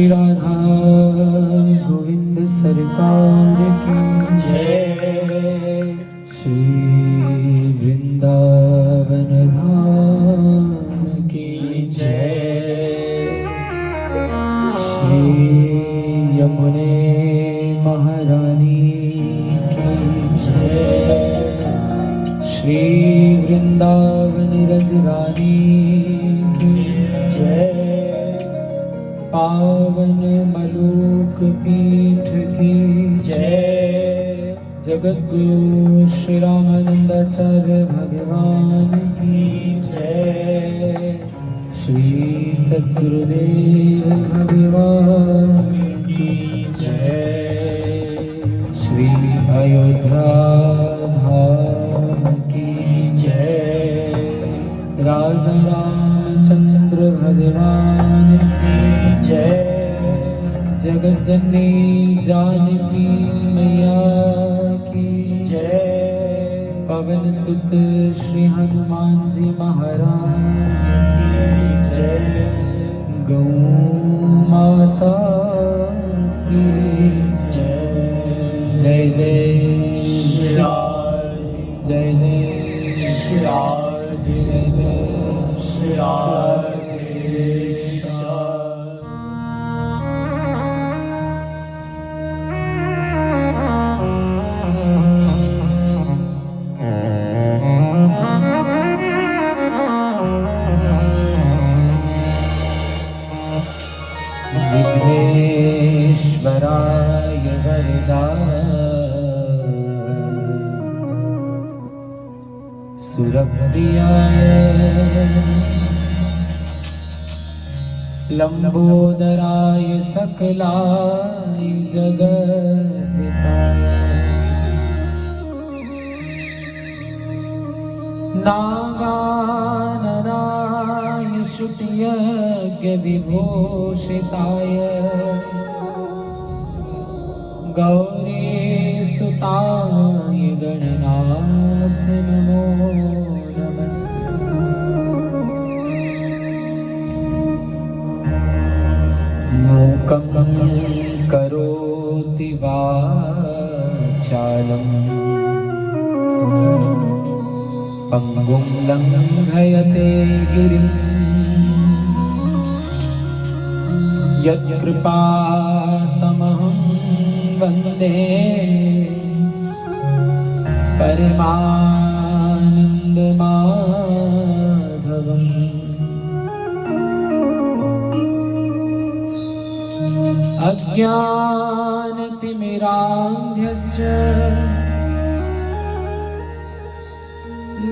श्री राधा गोविंद सरकार की जय। श्री वृंदावन धाम की जय। श्री यमुने महारानी की जय। श्री वृंदावन रजरानी की जय। पावन मलूक पीठ की जय। जगद्गुरु श्री रामानंदाचार्य भगवान की जय। श्री सद्गुरुदेव भगवान की जय। श्री अयोध्या धाम की जय। राजा रामचंद्र भगवान की जय। जगत जननी जानकी मैया की जय। पवन सुत श्री हनुमान जी महाराज की जय। गौ माता की जय। जय जय श्री राम। जय जय श्री राम। जय जय श्री राम। विघ्नेश्वराय वरदाय सुरप्रियाय लंबोदराय सकलाय जगद्धिताय नागाननाय श्रुतियज्ञ विभूषिताय गौरी सुताय गणनाथ नमो नमस्ते। मूकं करोति वाचालं पंगुं लंघयते गिरिं यत्कृपातमहं वन्दे परमानन्दमाधवम्। अज्ञानतिमिरान्धश्च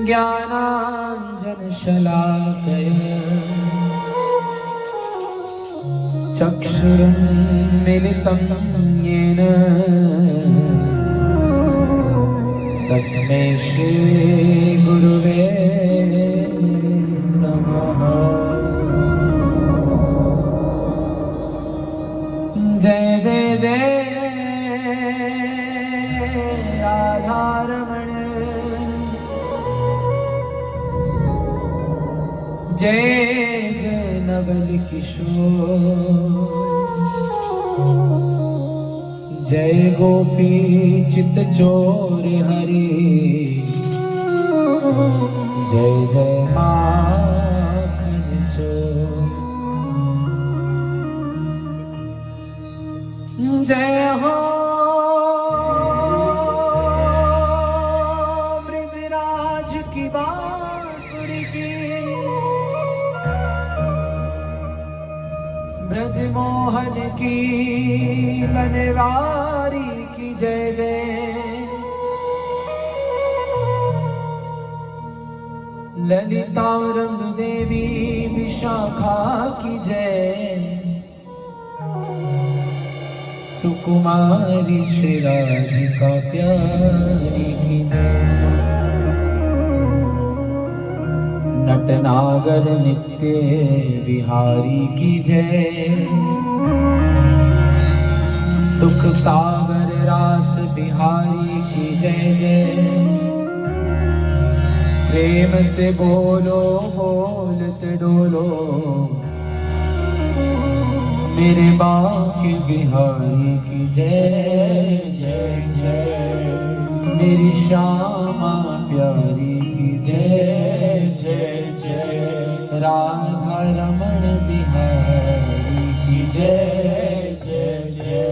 ज्ञानाञ्जनशलाकया चक्षुरुन्मिलितं येन तस्मै श्रीगुरुवे नमः। जय जय जय राधारमण। जय जय नवल किशोर। जय गोपी चित चोर हरि। जय जय माखन चोर। जय हो ब्रजराज की बांसुरी की। ब्रजमोहन की बनवारी की जय जय। ललिता रंग देवी विशाखा की जय। सुकुमारी श्री राधिका प्यारी की जय। नटनागर नित्य विहारी की जय। सुख सागर रास बिहारी की जय जय। प्रेम से बोलो बोलते डोलो मेरे बांके बिहारी की जय जय जय, मेरी श्यामा प्यारी की जय जय जय, राधा रमण बिहारी की जय जय जय।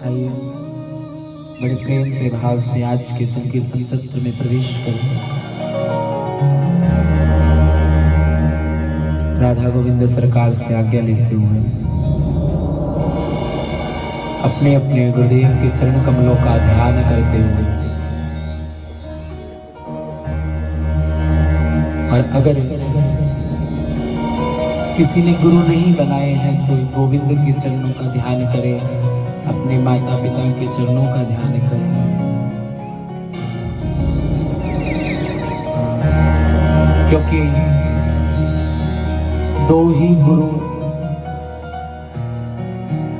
आइए बड़े प्रेम से भाव से आज के संकीर्तन सत्र में प्रवेश करें। राधा गोविंद सरकार से आज्ञा लेते हुए अपने अपने गुरुदेव के चरण कमलों का ध्यान करते हुए, और अगर किसी ने गुरु नहीं बनाए हैं तो गोविंद के चरणों का ध्यान करें, अपने माता पिता के चरणों का ध्यान करें। क्योंकि दो ही गुरु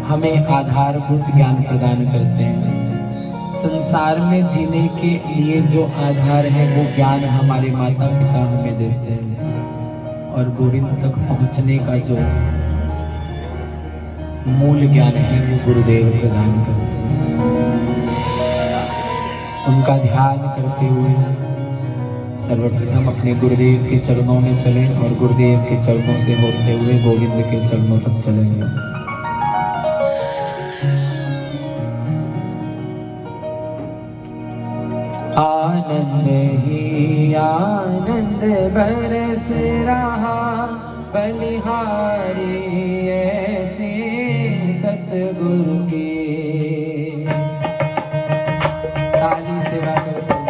हमें आधारभूत ज्ञान प्रदान करते हैं। संसार में जीने के लिए जो आधार है वो ज्ञान हमारे माता पिता हमें देते हैं, और गोविंद तक पहुंचने का जो मूल ज्ञान है वो गुरुदेव प्रदान करते हैं। उनका ध्यान करते हुए सर्वप्रथम अपने गुरुदेव के चरणों में चलें, और गुरुदेव के चरणों से होते हुए गोविंद के चरणों तक चलेंगे। आनंद ही आनंद बरस रहा, बलिहारी ऐसे सतगुरु के। ताली सेवा करते हैं।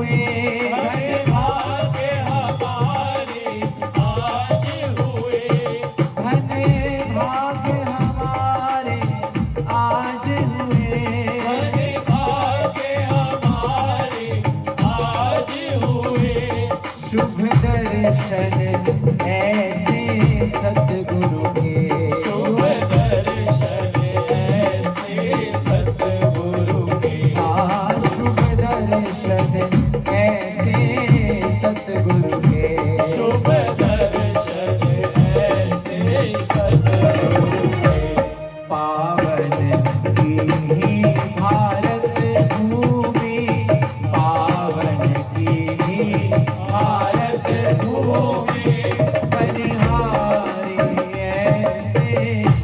हुए, धन्य भाग्य हमारे आज हुए, धन्य भाग्य हमारे आज हुए, धन्य भाग्य हमारे आज हुए। शुभ दर्शन ऐसे सतगुरु के, शुभ दर्शन ऐसे सतगुरु के, शुभ दर्शन ऐसे सतगुरु के, शुभ दर्शन ऐसे सतगुरु के। पावन की ही भारत भूमि, पावन की ही भारत भूमि, बलिहारी ऐसे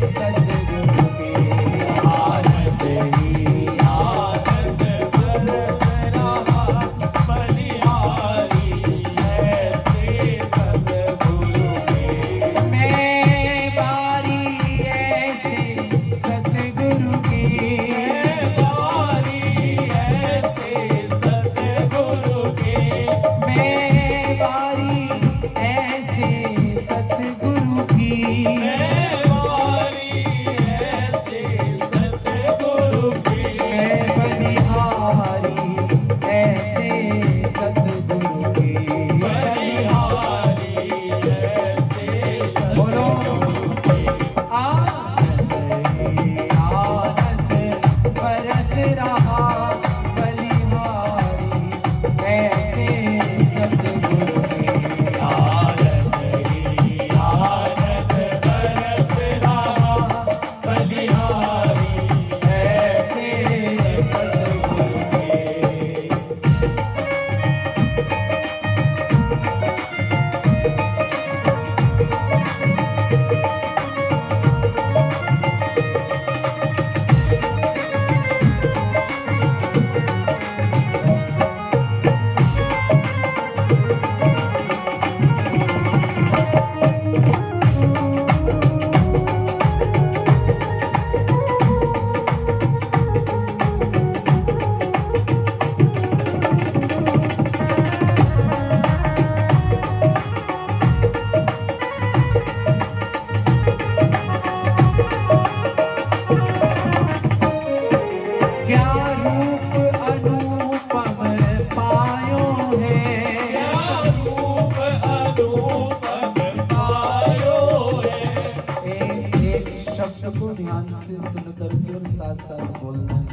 सतगुरु के, आनंद ही आनंद बरस रहा, बलिहारी ऐसे सतगुरु के। मैं बारी ऐसे सतगुरु की, बारी ऐसे सतगुरु के, मैं बारी ऐसे सतगुरु की, बारी ऐसे सतगुरु के। मैं बलिहारी ऐसे सतगुरु की, बलिहारी ऐसे सतगुरु के। आनंद ही आनंद बरस रहा, बलिहारी ऐसे सतगुरु की, आनंद ही आनंद बरस रहा, बलिहारी ऐसे सतगुरु के। क्या रूप अनुपम पायो है, क्या रूप अनुपम पायो है। एक शब्द को ध्यान से सुन करके और साथ साथ बोलना है।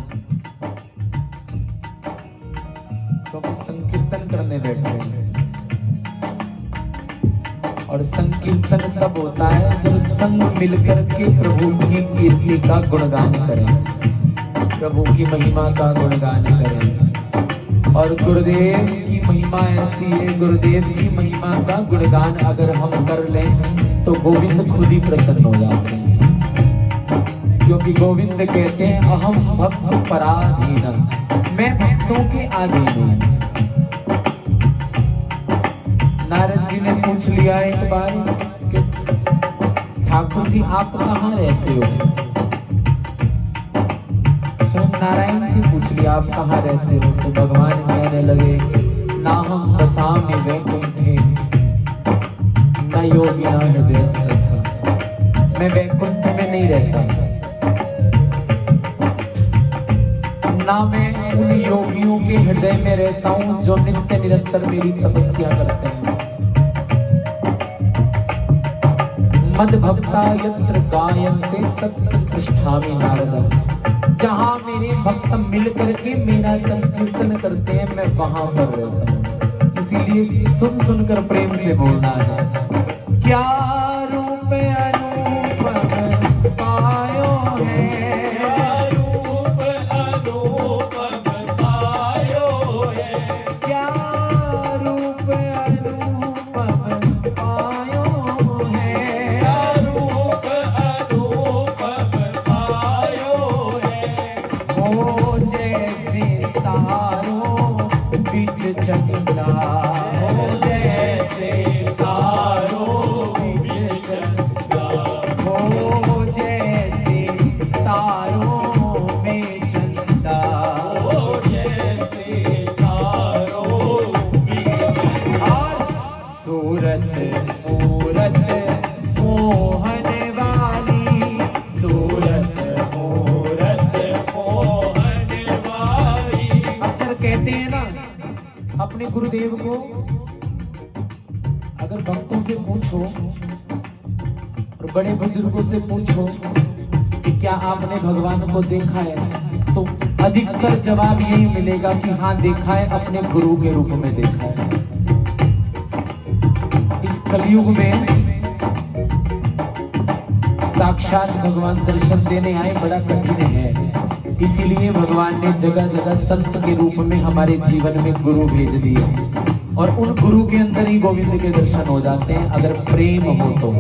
तो हम संकीर्तन करने बैठे हैं, और संकीर्तन तब होता है जब संग मिलकर के प्रभु की कीर्ति का गुणगान करें, प्रभु की महिमा का गुणगान करें। और गुरुदेव की महिमा ऐसी है, गुरुदेव की महिमा का गुणगान अगर हम कर लें तो गोविंद खुद ही प्रसन्न हो जाते हैं, क्योंकि गोविंद कहते हैं अहम भक्त पराधीन, मैं भक्तों के अधीन हूं। नारद जी ने पूछ लिया एक बार कि ठाकुर जी आप कहाँ रहते हो, स्वयं नारायण से पूछ लिया आप कहाँ रहते हो, तो भगवान कहने लगे ना हम बसाम में वैकुंठे न योगी न हृदय, मैं वैकुंठ में नहीं रहता, ना मैं उन योगियों के हृदय में रहता हूं जो नित्य निरंतर मेरी तपस्या करते हैं। मद भक्ता यत्र गायन्ते तत्र तिष्ठामि नारद, जहां मेरे भक्त मिल करके मेरा संकीर्तन करते हैं मैं वहां पर रहता हूं। इसीलिए सुन सुनकर प्रेम से बोलना है, क्या रूप अनुपम पायो है, चंदा हो जैसे तारों बीच चंदा, हो जैसे तारों में चंदा, हो जैसे तारों अपने गुरुदेव को अगर भक्तों से पूछो और बड़े बुजुर्गों से पूछो कि क्या आपने भगवान को देखा है, तो अधिकतर जवाब यही मिलेगा कि हाँ देखा है, अपने गुरु के रूप में देखा है। इस कलयुग में साक्षात भगवान दर्शन देने आए बड़ा कठिन है, इसीलिए भगवान ने जगह जगह संत के रूप में हमारे जीवन में गुरु भेज दिए, और उन गुरु के अंदर ही गोविंद के दर्शन हो जाते हैं। अगर प्रेम हो तो,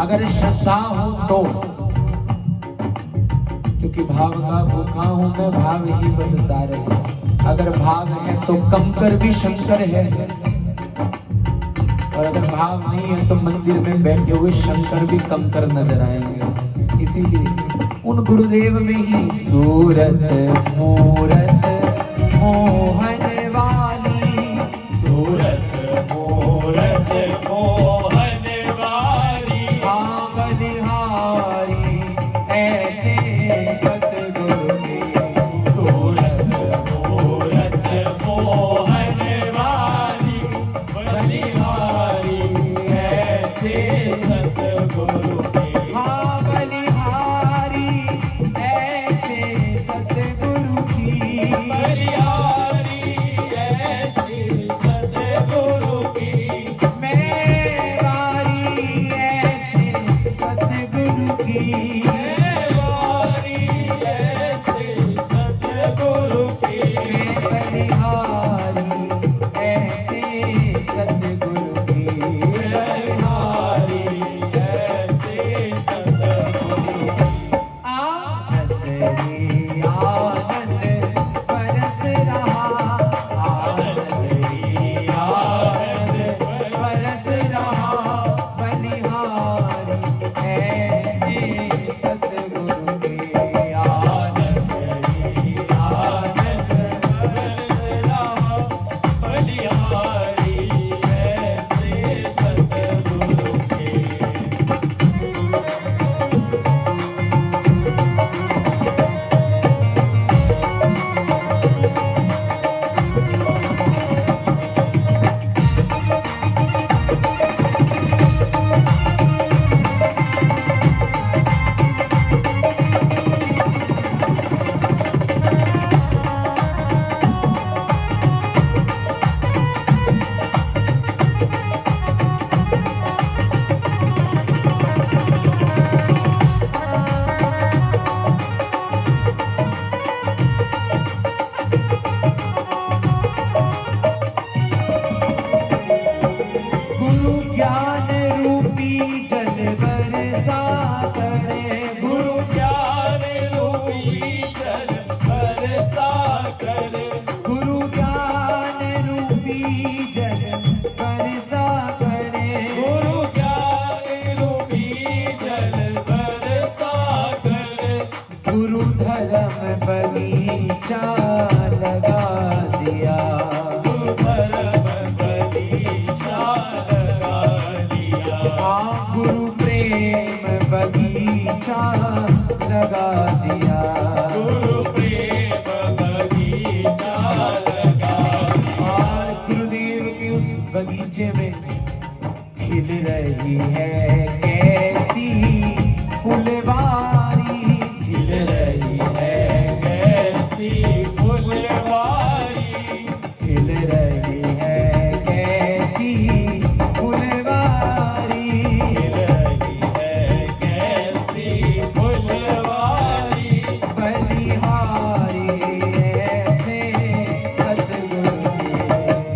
अगर श्रद्धा हो तो, क्योंकि भाव का भूखा हूं मैं, भाव ही बस सारे है। अगर भाव है तो कंकर भी शंकर है, और अगर भाव नहीं है तो मंदिर में बैठे हुए शंकर भी कंकर नजर आएंगे। इसीलिए उन गुरुदेव में ही सूरत मूरत मोहन वाली, सूरत मूरत मोहन वाली, बलिहारी ऐसे सतगुरु की। सूरत मूरत मोहन वाली, बलिहारी ऐसे सतगुरु की। हाँ बलिहारी ऐसे सतगुरु की, बलिहारी ऐसे सतगुरु की, मेवारी ऐसे सतगुरु की, मेवारी ऐसे सतगुरु की, बलिहारी ऐसे सतगुरु की। बलिहारी ऐसे सतगुरु की। आनंद ही आनंद बरस रहा, आनंद ही आनंद बरस रहा, बलिहारी ऐसे सतगुरु की। आनंद ही आनंद बरस रहा, बलिहारी ऐसे सतगुरु की। गुरु ज्ञान रूपी जल बरसा करे, गुरु ज्ञान रूपी जल बरसा करे, गुरु ज्ञान रूपी जल बरसा करे, गुरु ज्ञान रूपी जल बरसा करे, गुरु धर्म बगीचा लगा दिया, गुरु धर्म बगीचा लगा दिया, हाँ गुरु प्रेम बगीचा लगा दिया, गुरु प्रेम बगीचा लगा दिया। और गुरुदेव के उस बगीचे में खिल रही है कैसी फुलवारी, खिल रही है कैसी फुलवारी, खिल रही है कैसी फुलवारी, खिल रही है कैसी फुलवारी, बलिहारी ऐसे सतगुरु की।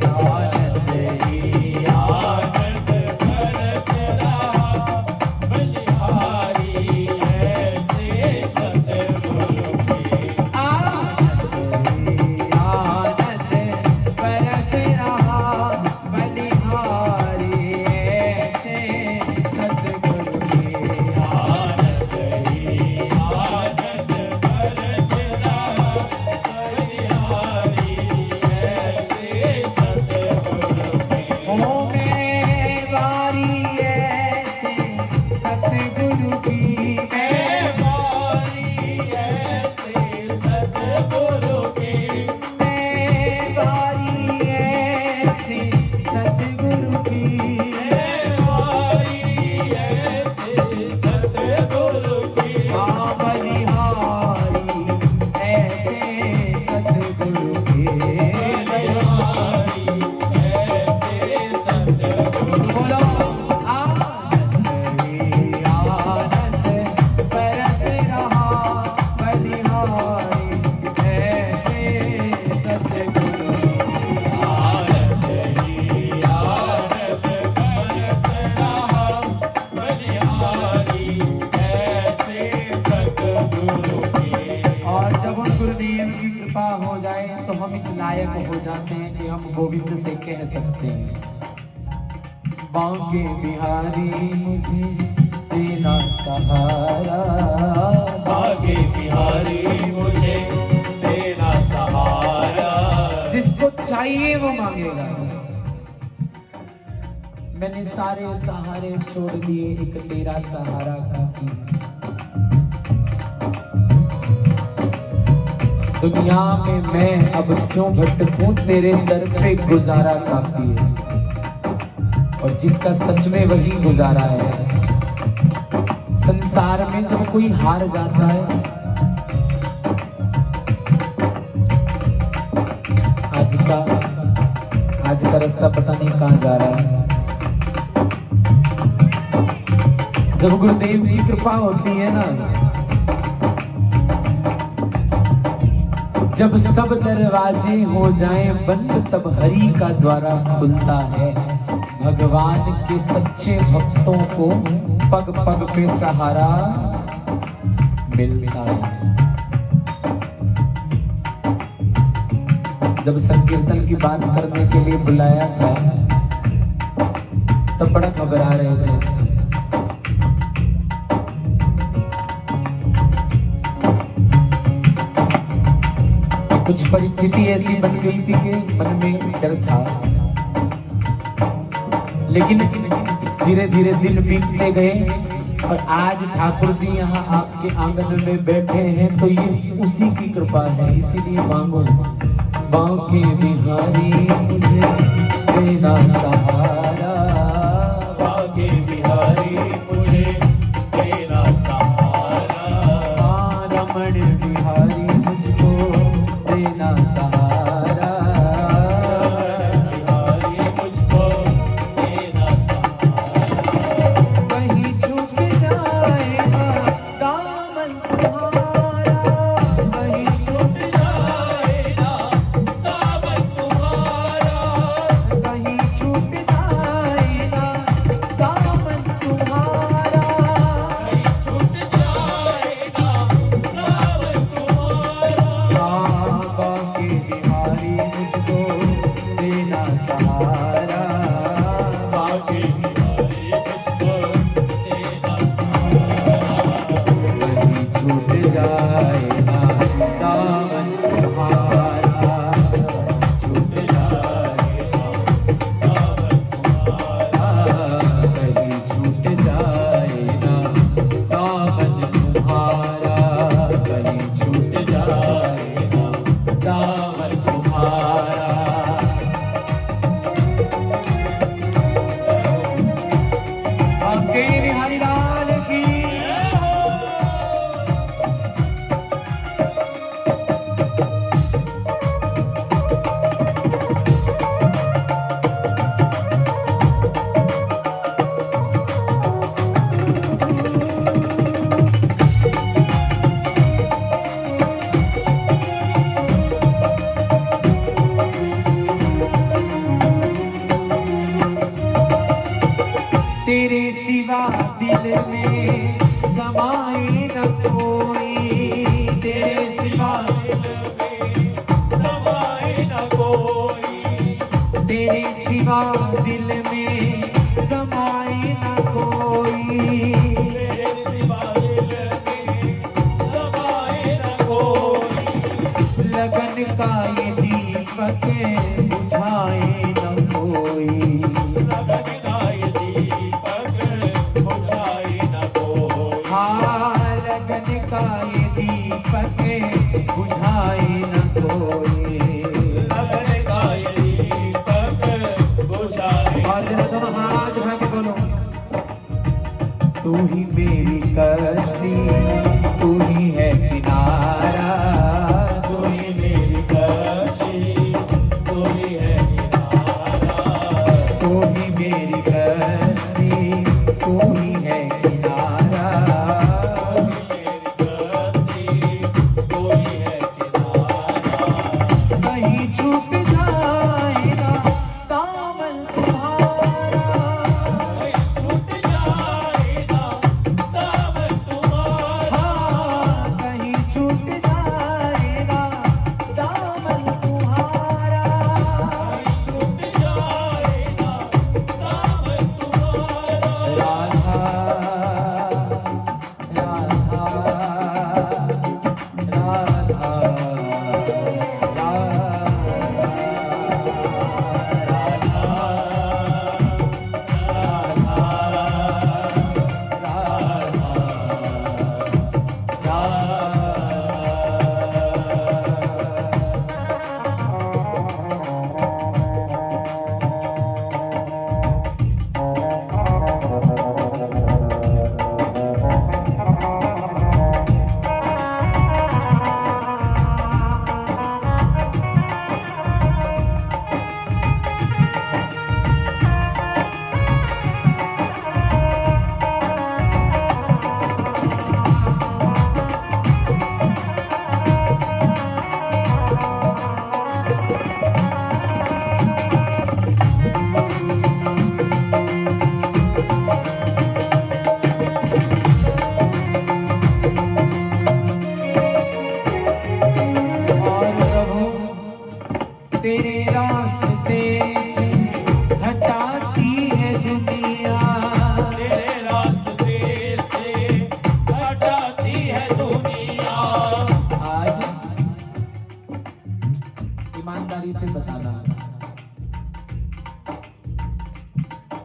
आनंद ही आनंद बरस रहा, बलिहारी गोविंद से कह सकते हैं, बांके बिहारी मुझे तेरा सहारा, बांके बिहारी मुझे तेरा सहारा। जिसको चाहिए वो मांगेगा। मैंने सारे सहारे छोड़ दिए, एक तेरा सहारा काफी। दुनिया में मैं अब क्यों भटकूं, तेरे दर पे गुजारा काफी है। और जिसका सच में वही गुजारा है। संसार में जब कोई हार जाता है, आज का रास्ता पता नहीं कहां जा रहा है। जब गुरुदेव की कृपा होती है ना, जब सब दरवाजे हो जाएं बंद, तब हरि का द्वारा खुलता है। भगवान के सच्चे भक्तों को पग पग पे सहारा मिलता है। जब संकीर्तन की बात करने के लिए बुलाया था, तब बड़ा घबरा रहे थे। कुछ परिस्थिति ऐसी बन गई थी कि मन में डर था, लेकिन धीरे धीरे दिन बीतते गए और आज ठाकुर जी यहाँ आपके आंगन में बैठे हैं, तो ये उसी की कृपा है। इसीलिए मांगो, बांके बिहारी मुझे तेरा सहारा, बांके बिहारी मुझे तेरा सहारा। रमण बिहारी मुझको तेरा सहारा, बिहारी मुझको तेरा सहारा। कहीं छूट जाएगा दामन तुम्हारा, कहीं छूट जाएगा दामन तुम्हारा, कहीं छूट जाएगा दामन तुम्हारा। कहीं छूट जाएगा दामन तुम्हारा। बांके बिहारी मुझको तेरा सहारा, बांके बिहारी मुझको तेरा सहारा। कहीं छूट जाएगा दामन तुम्हारा, छूट जाएगा दामन तुम्हारा। कहीं छूट जाएगा दामन तुम्हारा, कहीं छूट जाएगा दामन तुम्हारा। बांके बिहारी लाल की तेरे सिवा दिल में समाए न कोई, तेरे सिवा समाए न कोई, तेरे सिवा दिल में समाए न कोई। तेरे सिवा दिल में समाए न कोई। लगन का ये दीपक बुझाए न कोई, लगन का ये दीपक बुझाए न कोई। हाँ लगन का ये दीपक बुझाए न कोई। लगन का ये दीपक बुझाए। और जरा दोनों हाथ उठा के बोलो, तू ही मेरी कश्ती, तू ही है किनारा, तू ही मेरी कशी, तू ही है किनारा। तू ही मेरी कश्ती, तू ही है किनारा। तू ही मेरी कशी, तू ही है किनारा। कहीं छूट जाएगा दामन तुम्हारा, कहीं छूट जाएगा दामन तुम्हारा। हाँ कहीं छूट जाएगा दामन तुम्हारा। कहीं छूट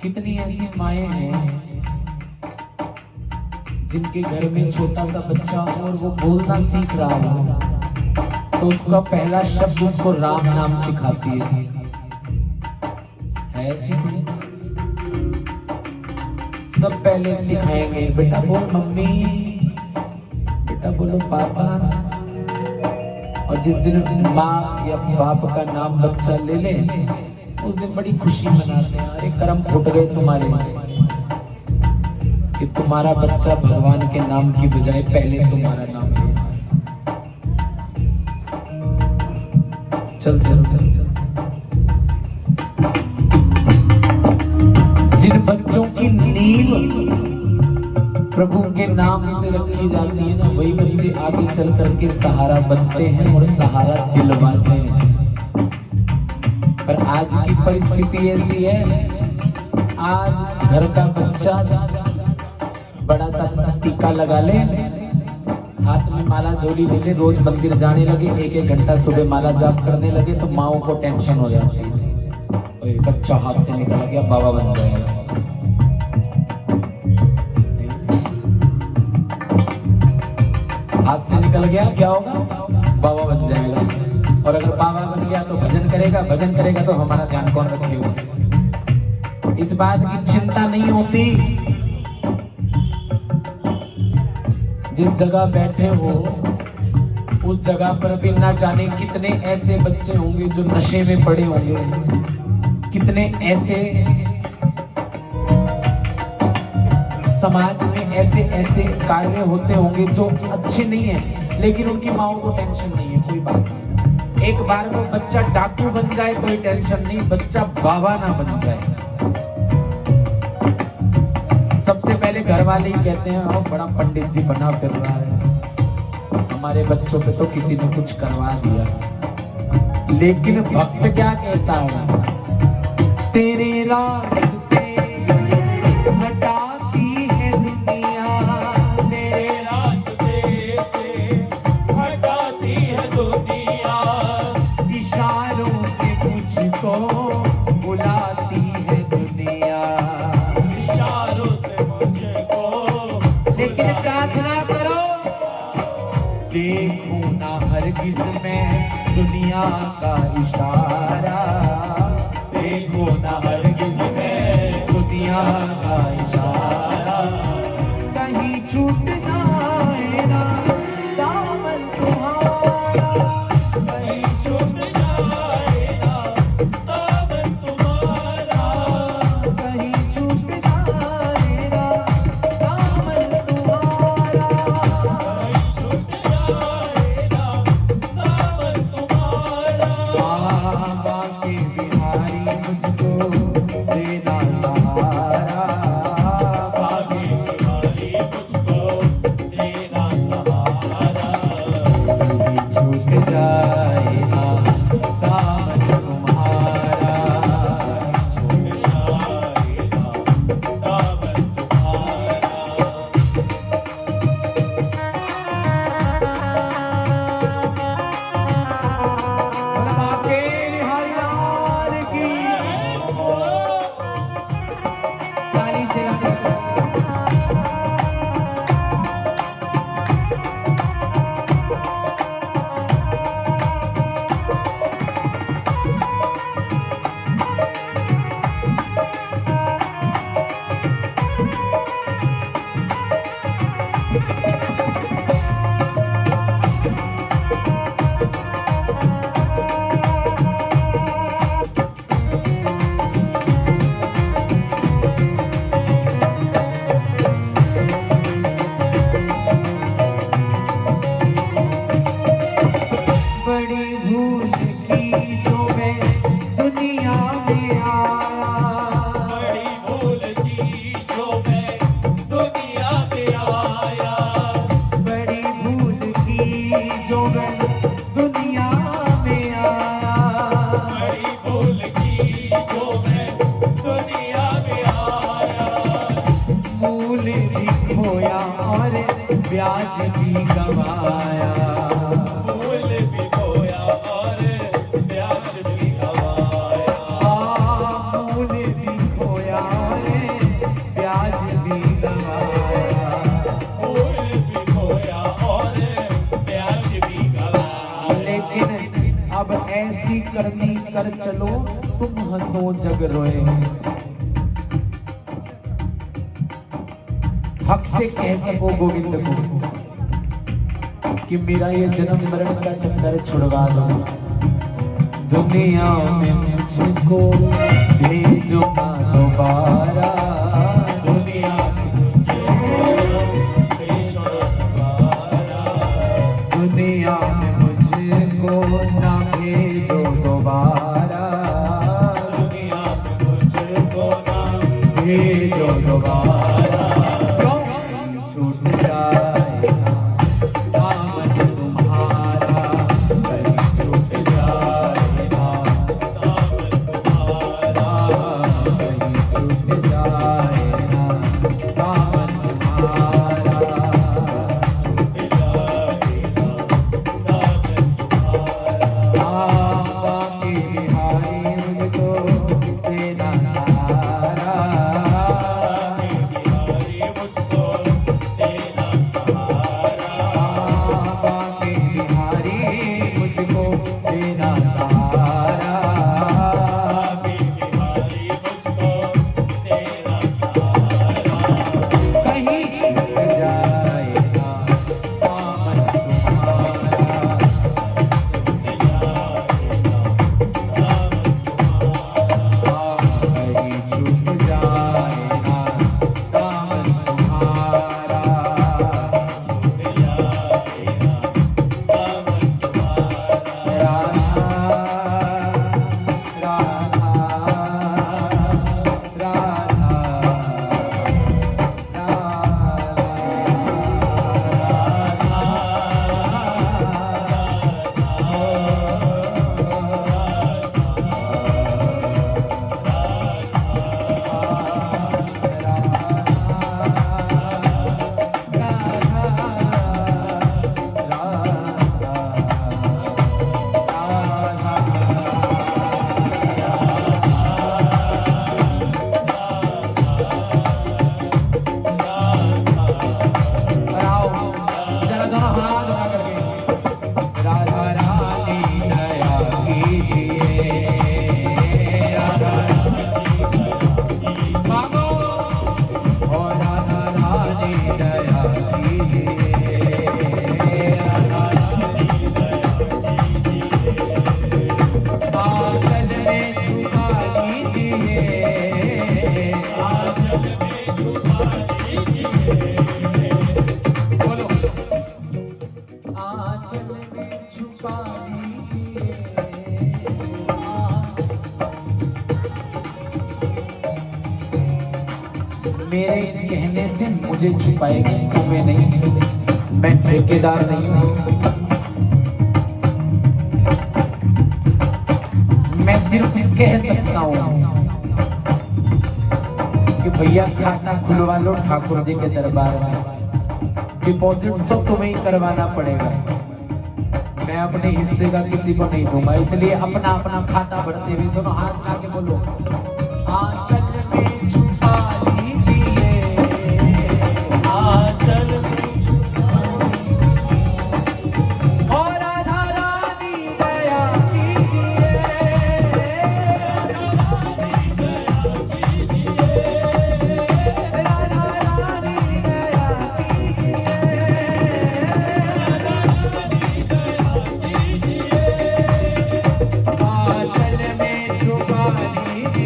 कितनी ऐसी माएं हैं जिनके घर में छोटा सा बच्चा हो और वो बोलना सीख रहा हो तो उसका पहला शब्द उसको राम नाम सिखाती है ऐसी सब पहले सिखाएंगे, बेटा बोल मम्मी, बेटा बोलो पापा। और जिस दिन माँ या बाप का नाम बच्चा ले ले उस दिन बड़ी खुशी मनाते हैं, अरे कर्म फूट गए तुम्हारे कि तुम्हारा बच्चा भगवान के नाम की बजाय पहले तुम्हारा नाम ले। चल चल चल चल। जिन बच्चों की नींव प्रभु के नाम से रखी जाती है ना, वही बच्चे आगे चल करके सहारा बनते हैं और सहारा दिलवाते हैं। पर आज की परिस्थिति ऐसी है, आज घर का बच्चा बड़ा सा टीका लगा ले, हाथ में माला झोली ले ले, रोज मंदिर जाने लगे, एक एक घंटा सुबह माला जाप करने लगे तो माओ को टेंशन हो जाती है, बच्चा हाथ से निकल गया बाबा बन जाएगा। हाथ से निकल गया क्या होगा, बाबा बन जाएगा। और अगर बाबा बन गया तो भजन करेगा, भजन करेगा तो हमारा ध्यान कौन रखेगा। इस बात की चिंता नहीं होती, जिस जगह बैठे हो उस जगह पर भी ना जाने कितने ऐसे बच्चे होंगे जो नशे में पड़े होंगे, कितने ऐसे समाज में ऐसे ऐसे कार्य होते होंगे जो अच्छे नहीं है, लेकिन उनकी माओ को टेंशन नहीं है, कोई बात नहीं। एक बार वो बच्चा डाकू बन जाए कोई टेंशन नहीं, बच्चा बाबा ना बन जाए। सबसे पहले घर वाले ही कहते हैं ओ बड़ा पंडित जी बना फिर रहा है, हमारे बच्चों पे तो किसी ने कुछ करवा दिया। लेकिन भक्त क्या कहता है, तेरे रास्ते से हटाती है दुनिया, तेरे रास्ते से हटाती है दुनिया, इशारों से मुझको बुलाती है दुनिया, इशारों से मुझको। लेकिन प्रार्थना करो, देखो ना हरगिज़ में दुनिया का इशारा, देखो ना हरगिज़ में दुनिया का इशारा, कहीं छूट जाए ना दामन तुम्हारा, कहीं छूट जाए ना दामन तुम्हारा, कहीं छूट जाए ना दामन तुम्हारा, कहीं छूट जाए ना दामन तुम्हारा। बाबा के बिहारी मुझको देना सहारा, भागे बिहारी मुझको देना सहारा, कहीं छूट जाए ना दामन तुम्हारा, छूट जाए ना दामन तुम्हारा। बाबा के बिहारी लाल की ताली से बड़ी भूल की जो मैं दुनिया में आया, बड़ी भूल की जो मैं दुनिया में आया, बड़ी भूल की जो मैं दुनिया में आया, बड़ी भूल की जो मैं दुनिया में आया, मूल भी खोया और ब्याज भी गवाया, मूल भी खोया और ब्याज भी गवाया, मूल भी खोया और हंसो जग रोए। हक से कह सको गोविंद को कि मेरा ये जन्म मरण का चक्कर छुड़वा दो। दुनिया में मुझको भेजो ना दोबारा। दुनिया में मुझको भेजो दोबारा। दुनिया में मुझको ना भेजो दोबारा। दुनिया में मुझको ना भेजो दोबारा। छूट जाएगा दामन तुम्हारा, कहीं छूट जाएगा दामन तुम्हारा। कहीं छूट जाएगा दामन तुम्हारा। छूट जाएगा दामन तुम्हारा। बाकी बिहारी मुझको देना सहारा। बिहारी मुझको देना सहारा। बाकी बिहारी मुझको देना सहारा। बिहारी मुझको देना सहारा। कहीं छूट जाएगा दामन तुम्हारा। कहीं छूट जाएगा दामन तुम्हारा। राधा राधा राधा राधा रानी दया कीजिए। राधा मांगो और राधा रानी दया कीजिए। राधा आंचल में छुपा लीजिए। आंचल में छुपा लीजिए। बोलो आंचल में छुपा लीजिए। मेरे कहने से मुझे छुपाएगी तुम्हें नहीं। मैं ठेकेदार नहीं हूँ। मैं सिर्फ कह सकता हूँ कि भैया खाता खुलवा लो ठाकुर जी के दरबार में। डिपॉजिट तो तुम्हें ही करवाना पड़ेगा। मैं अपने हिस्से का किसी को नहीं दूंगा। इसलिए अपना अपना खाता भरते हुए दोनों हाथ लाके बोलो आंचल में छुपा लीजिए। आंचल में और राधा रानी दया कीजिए। राधा रानी दया कीजिए। आंचल में छुपा लीजिए।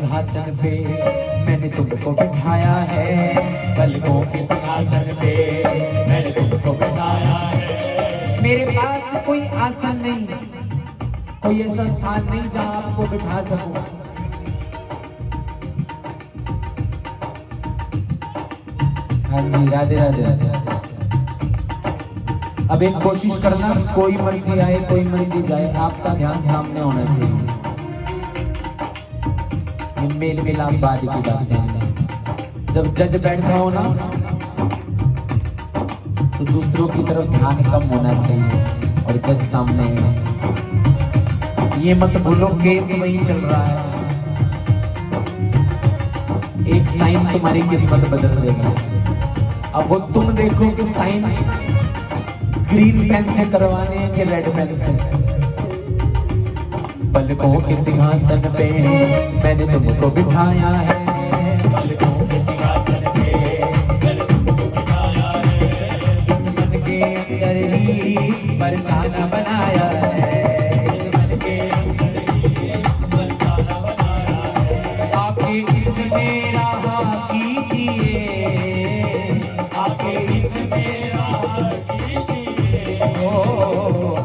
सिंहासन पे मैंने तुमको बिठाया है, पलकों के सिंहासन पे मैंने तुमको बिठाया है। मेरे पास कोई आसन नहीं, कोई ऐसा स्थान नहीं जहां आपको बिठा सकूं। हाँ जी, राधे राधे राधे राधे। अब एक कोशिश करना, कोई मर्जी आए कोई मर्जी जाए, आपका ध्यान सामने होना चाहिए। ये मेल मिलाप बाद की बात है। जब जज बैठा हो ना तो दूसरों की तरफ ध्यान कम होना चाहिए और जज सामने है। ये मत भूलो केस वही चल रहा है, एक साइन तुम्हारी किस्मत बदल देगा। अब वो तुम देखो कि साइन ग्रीन पेन से करवाने हैं कि रेड पेन से। पलकों के सिंहासन पे मैंने तुमको बिठाया है, पलकों के सिंहासन पे मैंने तुमको बिठाया है। इस मन के अंदर ही बरसाना बनाया है, इस मन के अंदर ही बरसाना बनाया है। आके इसमें राह कीजिए, आके इसमें राह कीजिए, ओ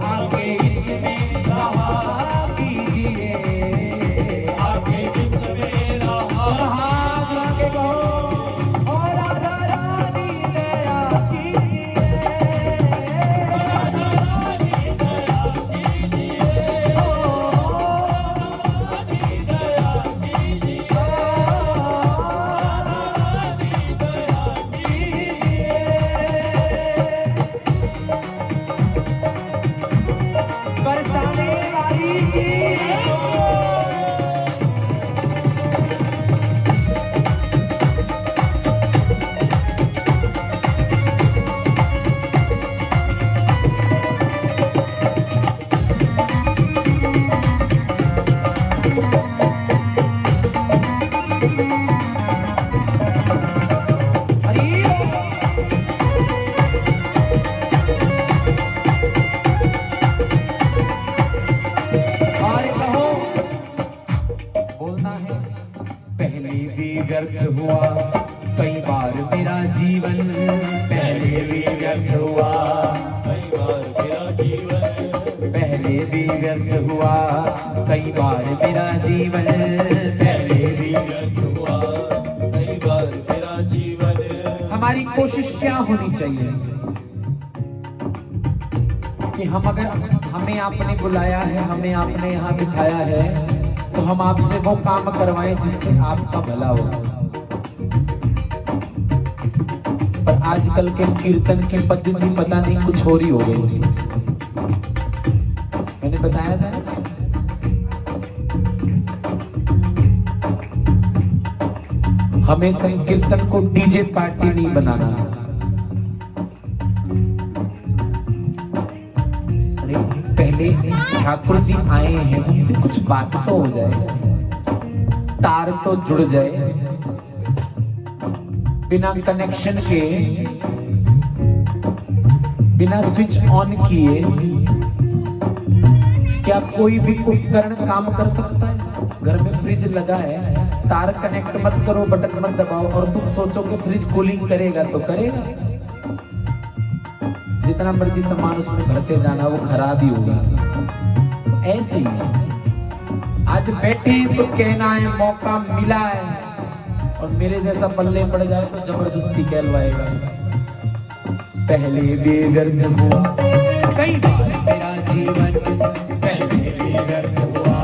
आके इसमें राह कीजिए, आके इसमें राह आगे बढ़ो और राधा रानी दया कीजिए, राधा रानी दया कीजिए, रानी दया कीजिए, रानी दया कीजिए। बरसाने वाली और कहो, बोलना है। पहले भी व्यर्थ हुआ कई बार मेरा जीवन, पहले भी व्यर्थ हुआ कई बार मेरा जीवन, पहले भी व्यर्थ हुआ कई बार मेरा जीवन, पहले भी व्यर्थ हुआ कई बार मेरा जीवन। हमारी कोशिश क्या होनी चाहिए कि हम अगर हमें आपने बुलाया है, हमें आपने यहाँ बिठाया है, तो हम आपसे वो काम करवाएं जिससे आपका भला हो। पर आजकल के कीर्तन की पद्धति पता नहीं कुछ और ही हो गई। मैंने बताया था ना, हमें संकीर्तन को डीजे पार्टी नहीं बनाना। पहले ठाकुर जी आए हैं, उनसे कुछ बात तो हो जाए, तार तो जुड़ जाए। बिना कनेक्शन के, बिना स्विच ऑन किए क्या कोई भी उपकरण काम कर सकता है? घर में फ्रिज लगा है, तार कनेक्ट मत करो, बटन मत दबाओ और तुम सोचो कि फ्रिज कूलिंग करेगा तो करेगा। जितना मर्जी सामान उसमें भरते जाना, वो खराब ही होगा। ऐसे ही आज बैठे तो कहना है मौका मिला है, और मेरे जैसा पल्ले पड़ जाए तो जबरदस्ती कहलवाएगा। पहले भी व्यर्थ हुआ कई बार मेरा जीवन, पहले भी व्यर्थ हुआ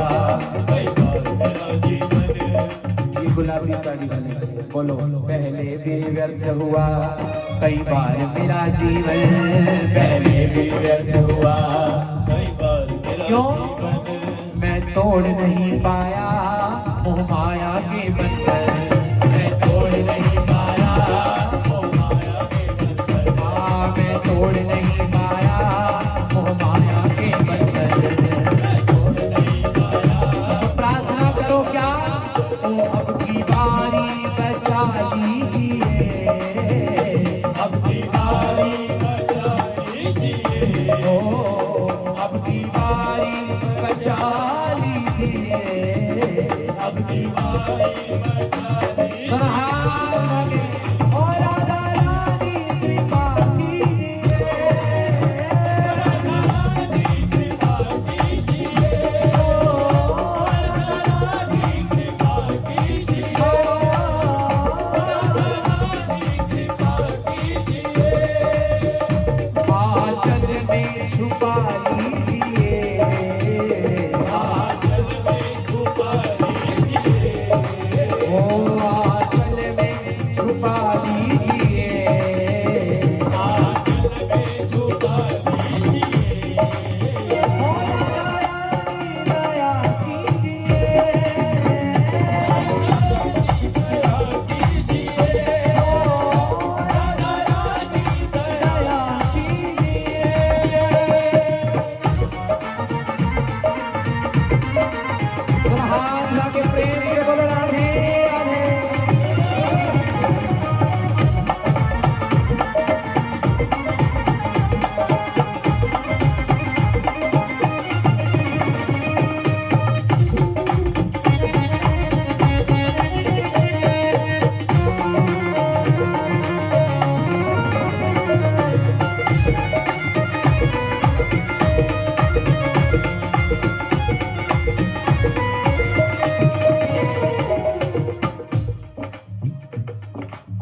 कई बार मेरा जीवन। ये गुलाबी साड़ी वाले बोलो, पहले भी व्यर्थ हुआ कई बार मेरा जीवन, पहले भी व्यर्थ हुआ कई बार मेरा जीवन। मैं तोड़ नहीं पाया मोह माया के बंधन, मैं तोड़ नहीं पाया मोह माया के बंधन, हाँ मैं तोड़ नहीं पाया मोह माया के बंधन, मैं तोड़ नहीं पाया। तो प्रार्थना करो क्या, ओ अब की बारी बचा लीजिए, अब की बारी बचा लीजिए, ओ अब की बारी बचा लीजिए, अब की बारी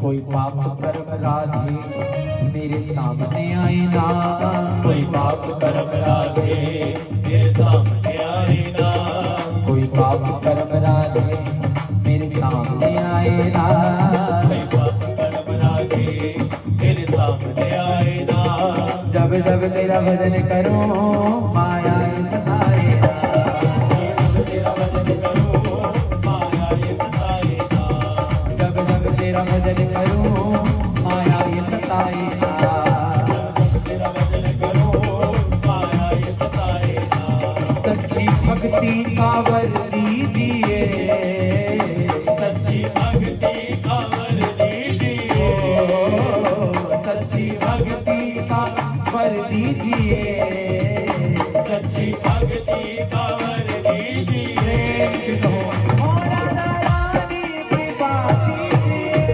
कोई पाप कर्म राधे मेरे सामने आए ना, कोई पाप कर्म राधे मेरे सामने आए ना, कोई पाप कर्म राधे मेरे सामने आए ना, कोई पाप कर्म राधे मेरे सामने आए ना, जब जब तेरा भजन करूं माया ये सताए ना, जब तेरा भजन करूं माया ये सताए ना, जब जब तेरा भजन करूं माया ये सताए ना, जब तेरा भजन करूं माया ये सताए ना, सच्ची भक्ति का वर दीजिए, सच्ची भक्ति का वर दीजिए, सच्ची भक्ति का वर दीजिए, सच्ची भक्ति का वर दीजिए, प्रेम से कहो ओ राधा रानी की बात कीजिए।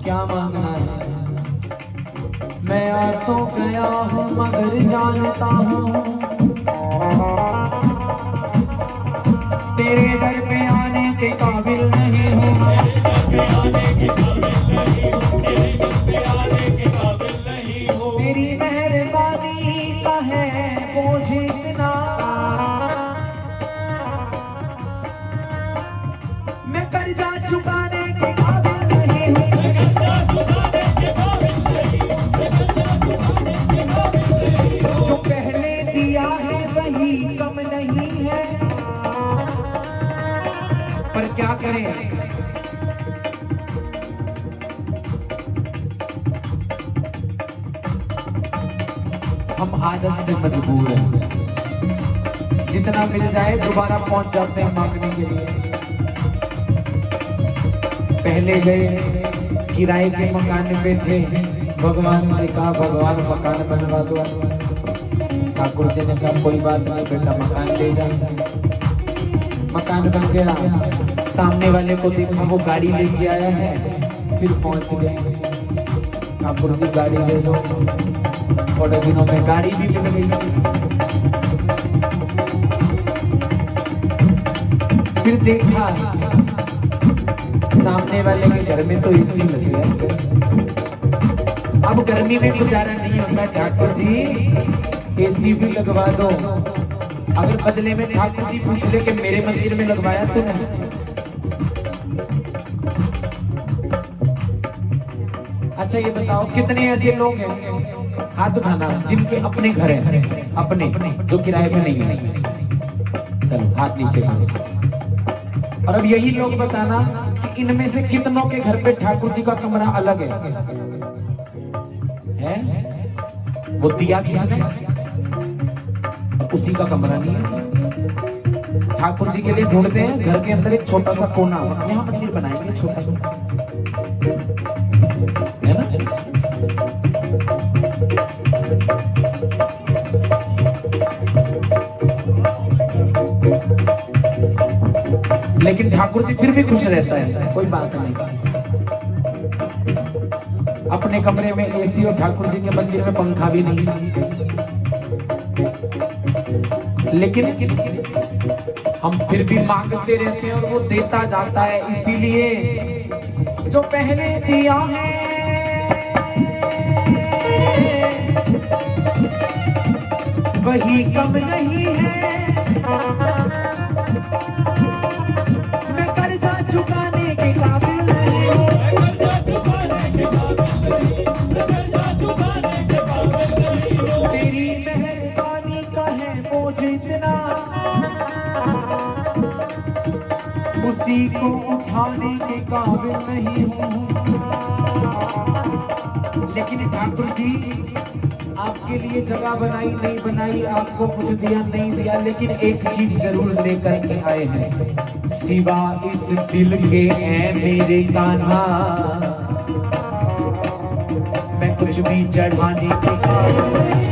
क्या मांगना है? मैं आ तो गया हूँ मगर जानता हूँ तेरे दर पे आने के काबिल नहीं हूँ। तेरी मेहरबानी का है बोझ इतना, मैं कर्जा चुकाने के काबिल नहीं हूँ। जो पहले दिया है वही कम नहीं है, पर क्या करें? हम आदत से मजबूर हैं, जितना मिल जाए दोबारा पहुंच जाते हैं मांगने के लिए। पहले गए किराए के मकान पे थे, भगवान से कहा भगवान मकान बनवा दो। ठाकुर जी ने कहा कोई बात नहीं बेटा मकान ले जा। मकान बन गया, सामने वाले को देखा वो गाड़ी लेके आया है, फिर पहुंच गए। ठाकुर जी गाड़ी ले लो, थोड़े दिनों में गाड़ी भी मिल गई। फिर देखा सामने वाले के घर में तो एसी लग गया। अब गर्मी में गुजारा नहीं होता, ठाकुर जी एसी भी लगवा दो। अगर बदले में ठाकुर जी पूछ ले कि मेरे मंदिर में लगवाया तो नहीं। अच्छा ये बताओ कितने ऐसे लोग हैं, हाथ उठाना, जिनके अपने घर हैं, अपने जो किराए पे नहीं है। चलो हाथ नीचे करो। और अब यही लोग बताना कि इनमें से कितनों के घर पे ठाकुर जी का कमरा अलग है? वो दिया किसने? उसी का कमरा नहीं है। ठाकुर जी के लिए ढूंढते हैं घर के अंदर एक छोटा सा कोना, यहाँ मंदिर बनाएंगे छोटा सा, है ना? लेकिन ठाकुर जी फिर भी खुश रहता है, कोई बात नहीं। अपने कमरे में एसी और ठाकुर जी के मंदिर में पंखा भी नहीं। लेकिन हम फिर भी मांगते रहते हैं और वो देता जाता है। इसीलिए जो पहले दिया है वही कम नहीं है, मैं कर्जा चुकाने के काबिल नहीं हूँ। तेरी मेहरबानी का है बोझ इतना, उसी को उठाने के काबिल नहीं हूँ। लेकिन ठाकुर जी आपके लिए जगह बनाई नहीं बनाई, आपको कुछ दिया नहीं दिया, लेकिन एक चीज जरूर लेकर के आए हैं, सिवा इस दिल के ऐ मेरे कान्हा, मैं कुछ भी चढ़ाने के काबिल नहीं।